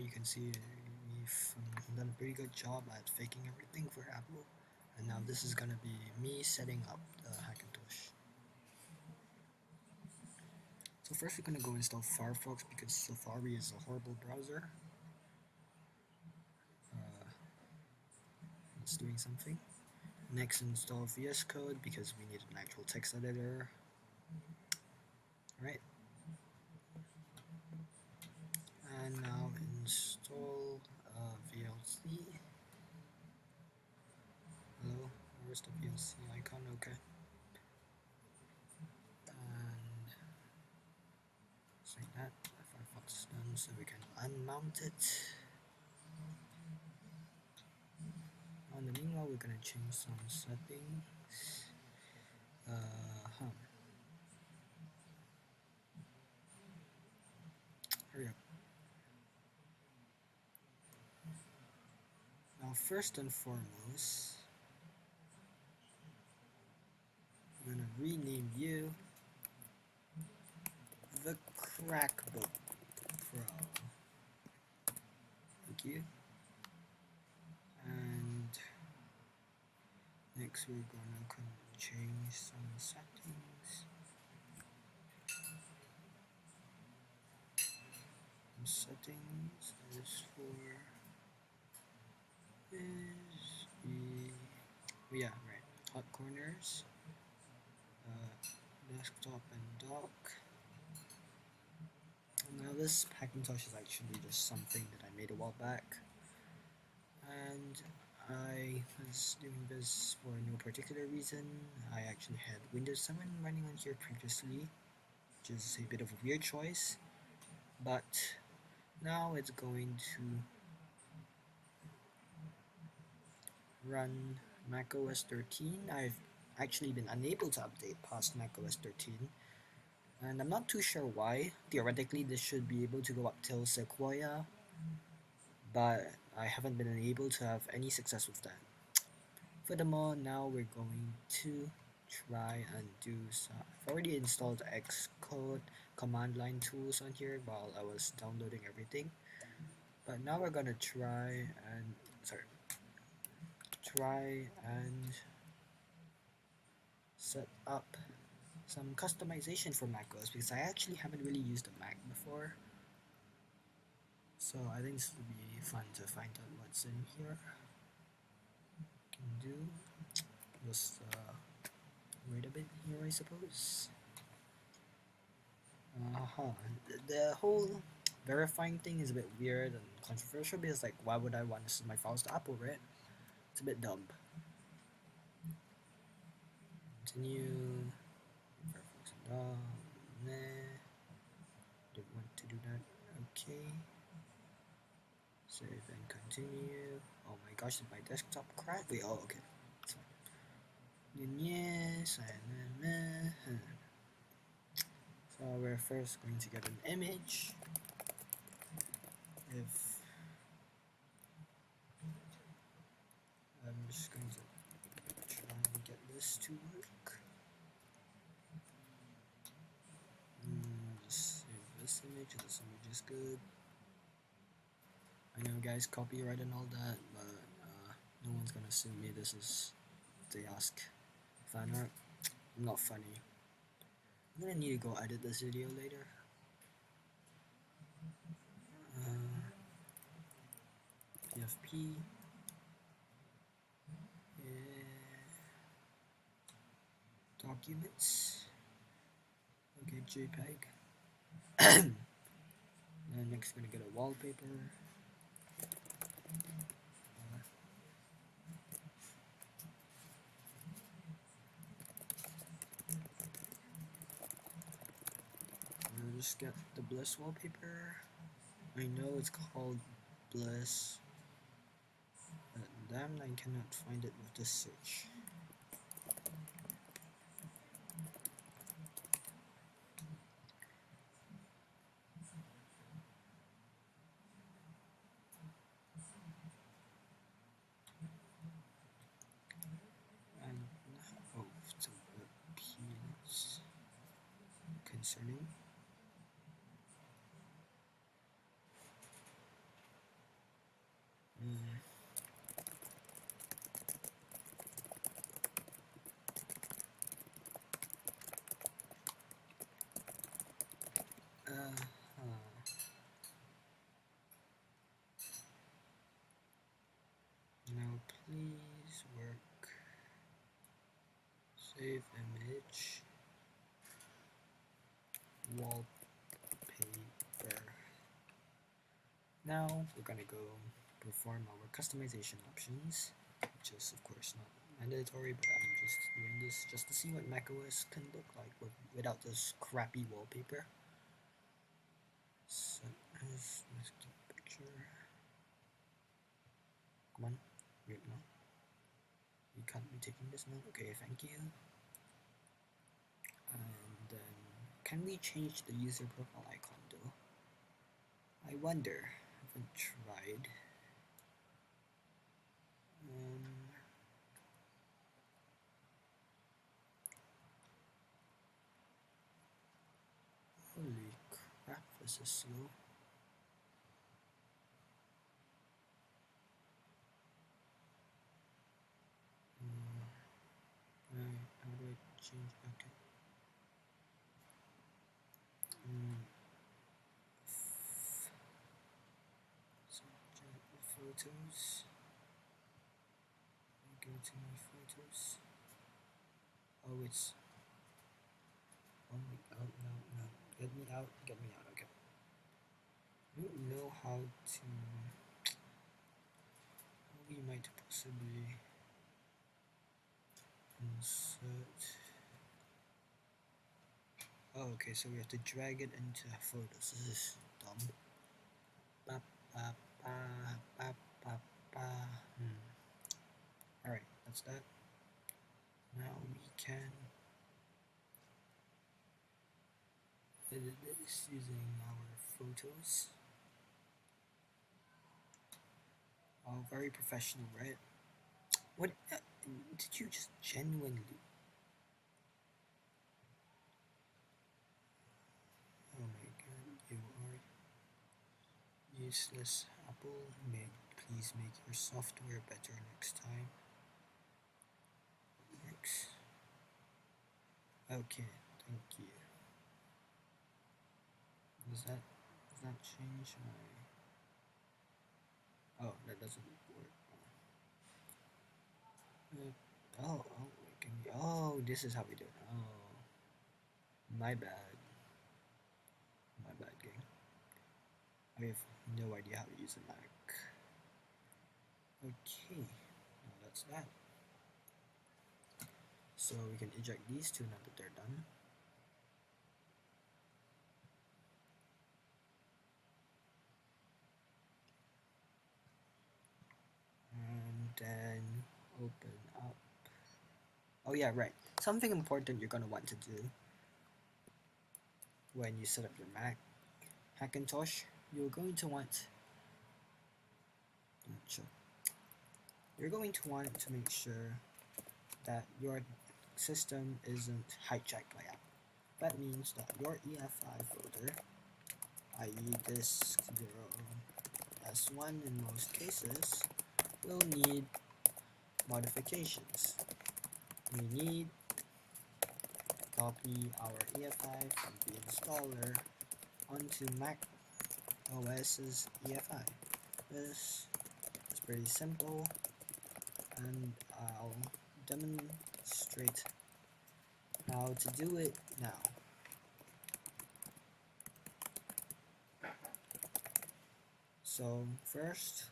you can see we've done a pretty good job at faking everything for Apple, and now this is gonna be me setting up the Hackintosh. So first we're gonna go install Firefox because Safari is a horrible browser. It's doing something. Next, install VS Code because we need an actual text editor. Right. And now install VLC. Hello, where's the VLC icon? Okay. And just like that, Firefox is done, so we can unmount it. In the meanwhile, we're gonna change some settings. Hurry up. Now, first and foremost, we're gonna rename you the Crackbook Pro. Thank you. And next, we're gonna change some settings. Settings is for yeah, right, hot corners, desktop and dock. Now this Hackintosh is actually just something that I made a while back, and I was doing this for no particular reason. I actually had Windows 7 running on here previously, which is a bit of a weird choice, but now it's going to run macOS 13. I've actually been unable to update past macOS 13, and I'm not too sure why. Theoretically, this should be able to go up till Sequoia, but I haven't been able to have any success with that. Furthermore, now we're going to try and do some. I've already installed Xcode command line tools on here while I was downloading everything, but now we're gonna try and set up some customization for macOS because I actually haven't really used a Mac before. So I think this will be fun to find out what's in here. Can do just wait a bit here, I suppose. The whole verifying thing is a bit weird and controversial because, like, why would I want to send my files to Apple, right? It's a bit dumb. Continue. Nah. Didn't want to do that. Okay. Save and continue. Oh my gosh, did my desktop crash? Wait, oh, okay. That's fine. Yes, so we're first going to get an image. If I'm just going to try and get this to work. Just save this image. This image is good. I know, guys, copyright and all that, but no one's gonna sue me. This is what they ask. Fan art. I'm not funny. I'm gonna need to go edit this video later. PFP. Documents. Okay, JPEG. And next, we're gonna get a wallpaper. Just get the Bliss wallpaper. I know it's called Bliss, but damn, I cannot find it with this search. And oh, some opinions concerning. Now please work. Save image. Wallpaper. Now we're gonna go perform our customization options, which is of course not mandatory, but I'm just doing this just to see what macOS can look like without this crappy wallpaper. Set as picture. Come on, wait, no. You can't be taking this now. Okay, thank you. And then, can we change the user profile icon though? I wonder. I haven't tried. Holy crap, this is slow. How do I change? Okay. Subject photos. Go to my photos. Oh, it's. Oh my. Oh no, no. Get me out. Get me out. Okay. I don't know how to. We might possibly insert. Oh, okay. So we have to drag it into photos. This is dumb. Ba, ba, ba, ba, ba, ba. Alright, that's that. Now we can edit this using our photos. Oh, very professional, right? What did you just genuinely? Oh my god, you are useless, Apple. Please make your software better next time. Next. Okay, thank you. Does that change my? Oh, that doesn't work. Oh, can we? Oh, this is how we do it. Oh, my bad. My bad, gang. I have no idea how to use a Mac. Okay, now that's that. So we can eject these two now that they're done. And then open up. Oh yeah, right. Something important you're gonna want to do when you set up your Mac Hackintosh, you're going to want to make sure that your system isn't hijacked by Apple. That means that your EFI folder, i.e. disk 0S1 in most cases, will need modifications. We need to copy our EFI from the installer onto Mac OS's EFI. This is pretty simple, and I'll demonstrate how to do it now. So first,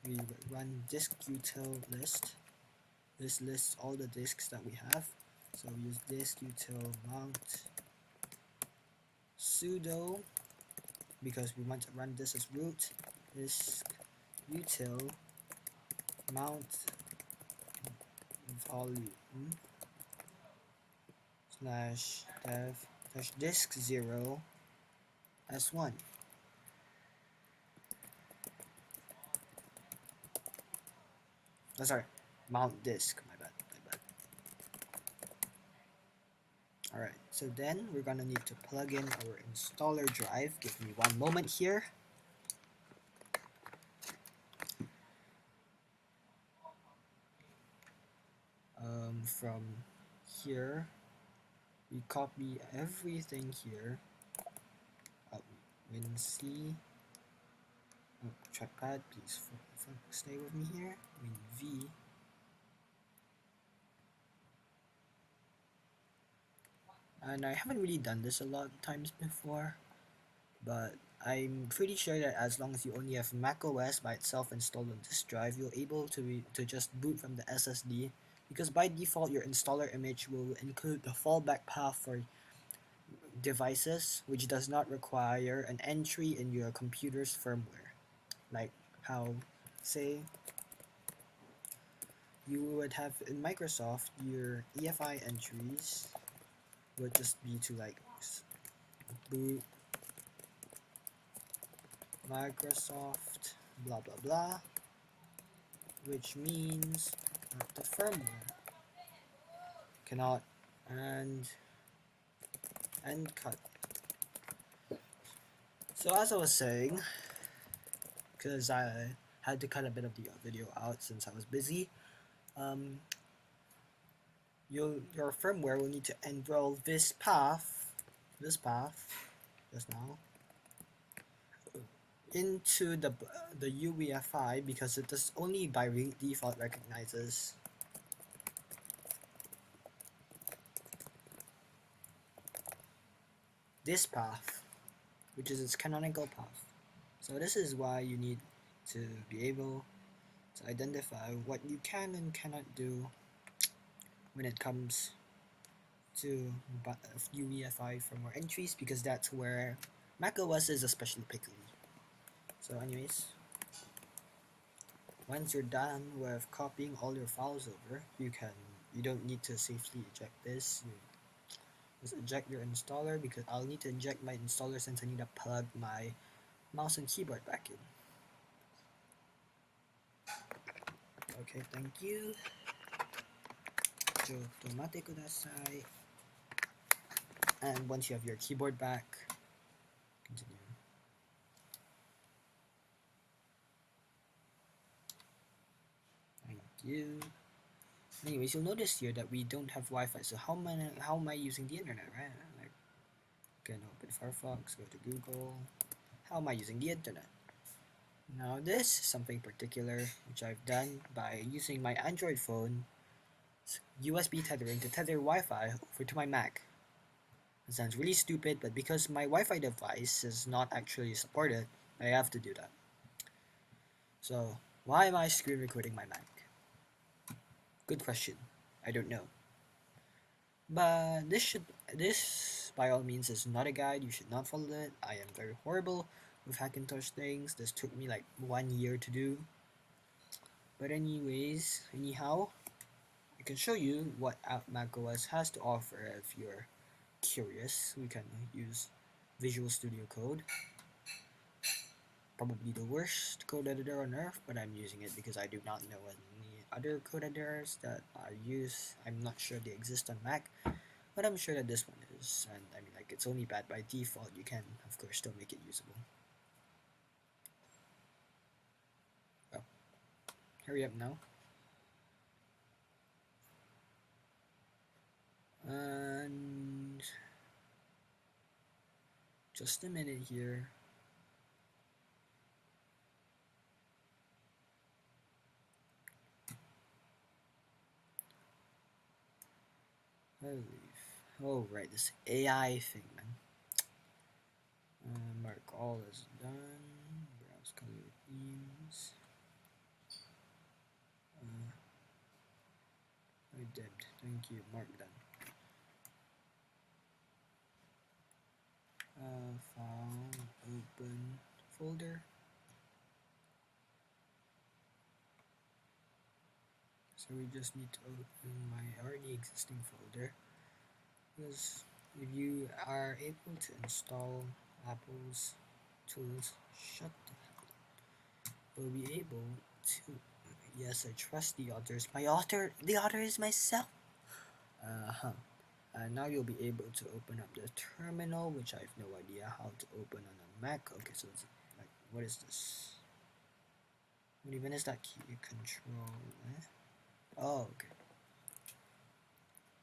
we run disk-util list. This lists all the disks that we have. So we use disk-util mount sudo, because we want to run this as root, disk-util mount volume /dev disk 0 s1. Oh, sorry, mount disk, my bad. Alright, so then we're gonna need to plug in our installer drive. Give me one moment here. From here, we copy everything here. in C. Oh, trackpad, please stay with me here. In V. And I haven't really done this a lot of times before, but I'm pretty sure that as long as you only have macOS by itself installed on this drive, you're able to just boot from the SSD, because by default your installer image will include the fallback path for devices which does not require an entry in your computer's firmware. Like how, say, you would have in Microsoft, your EFI entries would just be to like boot Microsoft blah blah blah, which means the firmware cannot and cut. So as I was saying, because I had to cut a bit of the video out since I was busy, um, your firmware will need to enroll this path just now into the UEFI, because it does only by default recognizes this path, which is its canonical path. So this is why you need to be able to identify what you can and cannot do when it comes to UEFI firmware entries, because that's where macOS is especially picky. So anyways, once you're done with copying all your files over, you don't need to safely eject this. You just eject your installer, because I'll need to inject my installer since I need to plug my mouse and keyboard back in. Okay, thank you. ちょっと待ってください. And once you have your keyboard back, continue. Thank you. Anyways, you'll notice here that we don't have Wi-Fi. So how am I using the internet, right? Like, can open Firefox, go to Google. How am I using the internet? Now this is something particular which I've done by using my Android phone USB tethering to tether Wi-Fi over to my Mac. It sounds really stupid, but because my Wi-Fi device is not actually supported, I have to do that. So why am I screen recording my Mac? Good question. I don't know. But this by all means is not a guide. You should not follow it. I am very horrible with hackintosh things. This took me like 1 year to do. But anyhow, I can show you what macOS has to offer if you're curious. We can use Visual Studio Code. Probably the worst code editor on earth, but I'm using it because I do not know any other code editors that I use. I'm not sure they exist on Mac, but I'm sure that this one is. And I mean, like, it's only bad by default. You can, of course, still make it usable. Oh, hurry up now. And just a minute here. Oh, right, this AI thing, man. Mark all is done. Browse color themes. I did. Thank you. Mark done. File, open folder. So we just need to open my already existing folder, because if you are able to install Apple's tools, shut the hell up. You'll be able to. Yes, I trust the authors. The author is myself. And now you'll be able to open up the terminal, which I have no idea how to open on a Mac. Okay, so it's like, what is this? What even is that key? Control. Oh, okay.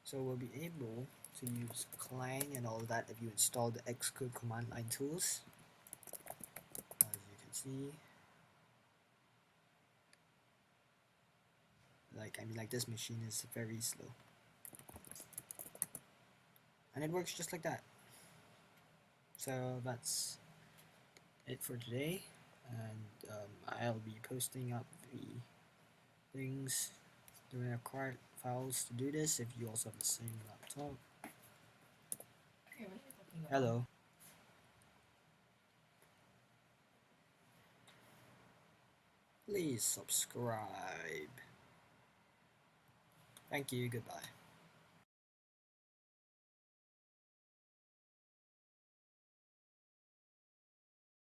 So we'll be able to use Clang and all that if you install the Xcode command line tools. see. Like this machine is very slow. And it works just like that. So that's it for today. And I'll be posting up the things, the required files to do this if you also have the same laptop. Okay, what are you talking about? Hello. Please subscribe. Thank you, goodbye.